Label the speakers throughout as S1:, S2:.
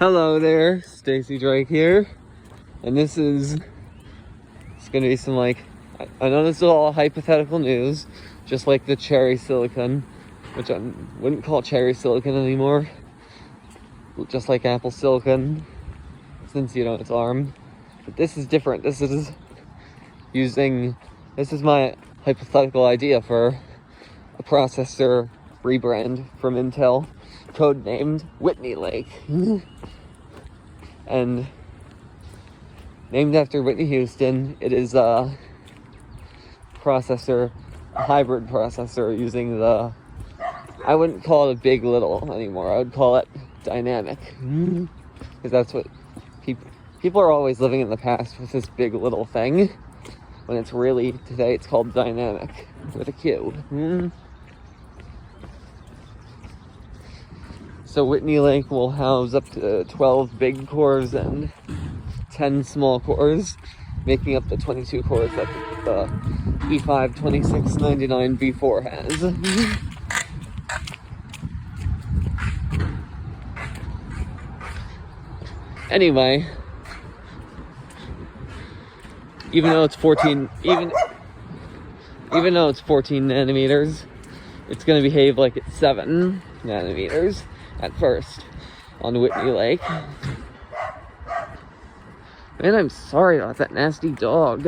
S1: Hello there, Stacy Drake here, and it's gonna be some I know this is all hypothetical news, just like the cherry silicon, which I wouldn't call cherry silicon anymore, just like apple silicon, since it's ARM, but this is different. This is my hypothetical idea for a processor rebrand from Intel, codenamed Whitney Lake. And named after Whitney Houston, it is a hybrid processor using I wouldn't call it a big little anymore. I would call it dynamic, because that's what people are always living in the past with this big little thing, when it's really, today it's called dynamic with a Q. So Whitney Lake will house up to 12 big cores and 10 small cores, making up the 22 cores that the E5 2699 V4 has. Anyway, even though it's 14 nanometers, it's going to behave like it's 7 nanometers at first on Whitney Lake. Man, I'm sorry about that nasty dog.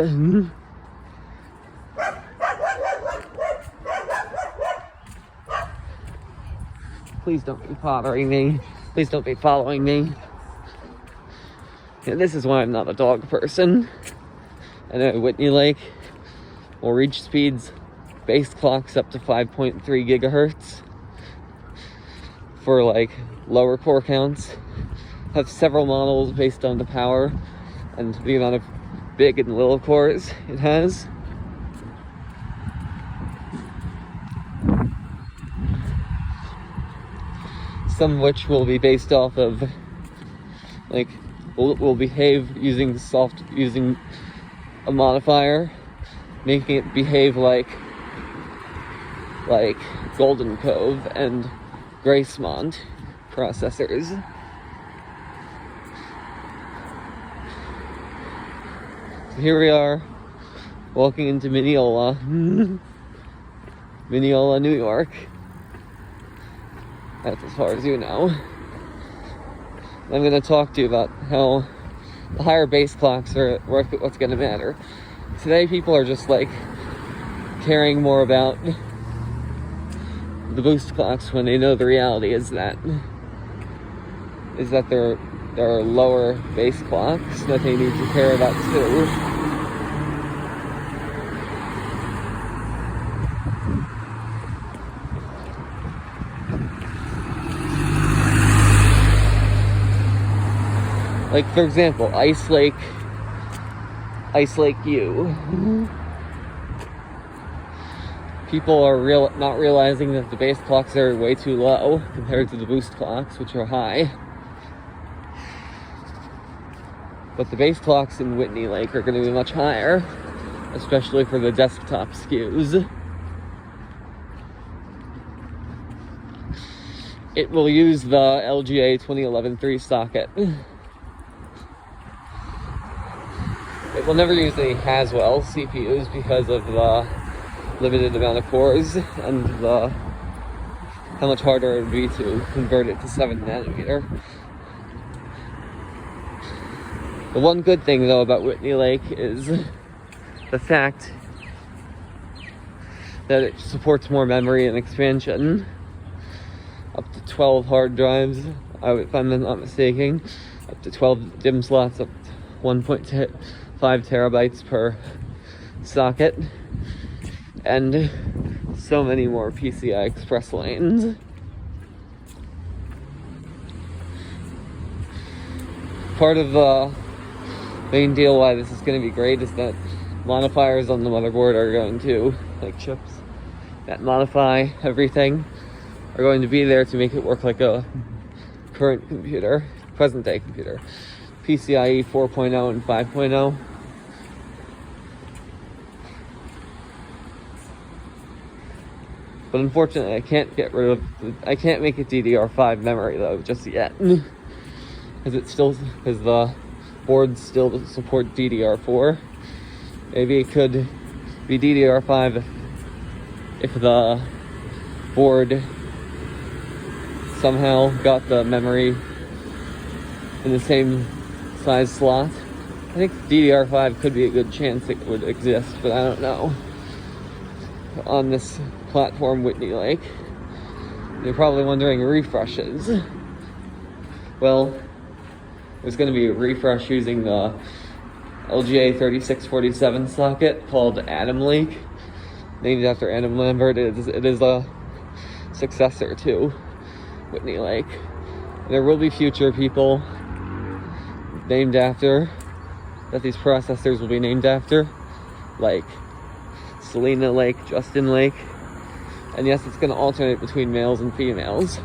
S1: Please don't be bothering me. Please don't be following me. And this is why I'm not a dog person. And at Whitney Lake, will reach speeds, base clocks up to 5.3 gigahertz for lower core counts. Have several models based on the power and the amount of big and little cores it has. Some of which will be based off of will behave using a modifier, making it behave like Golden Cove and Gracemont processors. So here we are, walking into Mineola, New York. That's as far as you know. I'm going to talk to you about how the higher base clocks are what's going to matter. Today people are just caring more about the boost clocks, when they know the reality is that there are lower base clocks that they need to care about too. For example, Ice Lake U. People are not realizing that the base clocks are way too low compared to the boost clocks, which are high. But the base clocks in Whitney Lake are going to be much higher, especially for the desktop SKUs. It will use the LGA 2011-3 socket. It will never use any Haswell CPUs because of the limited amount of cores and how much harder it would be to convert it to 7 nanometer. The one good thing though about Whitney Lake is the fact that it supports more memory and expansion, up to 12 hard drives, if I'm not mistaken, up to 12 DIMM slots, up to 1.5 terabytes per socket, and so many more PCI Express lanes. Part of the main deal why this is going to be great is that modifiers on the motherboard are going to, chips that modify everything, are going to be there to make it work like a present day computer. PCIe 4.0 and 5.0. But unfortunately, I can't make it DDR5 memory though just yet. because the board still support DDR4. Maybe it could be DDR5 if the board somehow got the memory in the same size slot. I think DDR5 could be a good chance it would exist, but I don't know. On this platform, Whitney Lake, you're probably wondering, refreshes. Well, there's going to be a refresh using the LGA 3647 socket called Atom Lake, named after Adam Lambert. It is a successor to Whitney Lake. There will be future people named after, that these processors will be named after, like Selena Lake, Justin Lake, and yes, it's going to alternate between males and females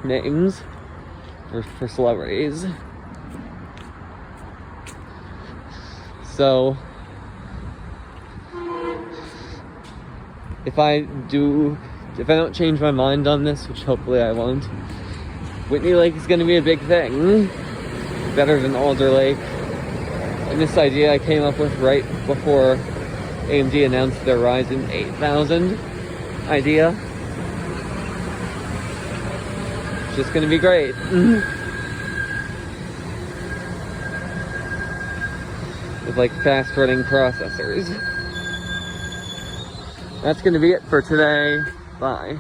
S1: names for celebrities. So if I don't change my mind on this, which hopefully I won't, Whitney Lake is going to be a big thing, better than Alder Lake. And this idea I came up with right before AMD announced their Ryzen 8000 idea. It's just going to be great. With like fast running processors. That's going to be it for today. Bye.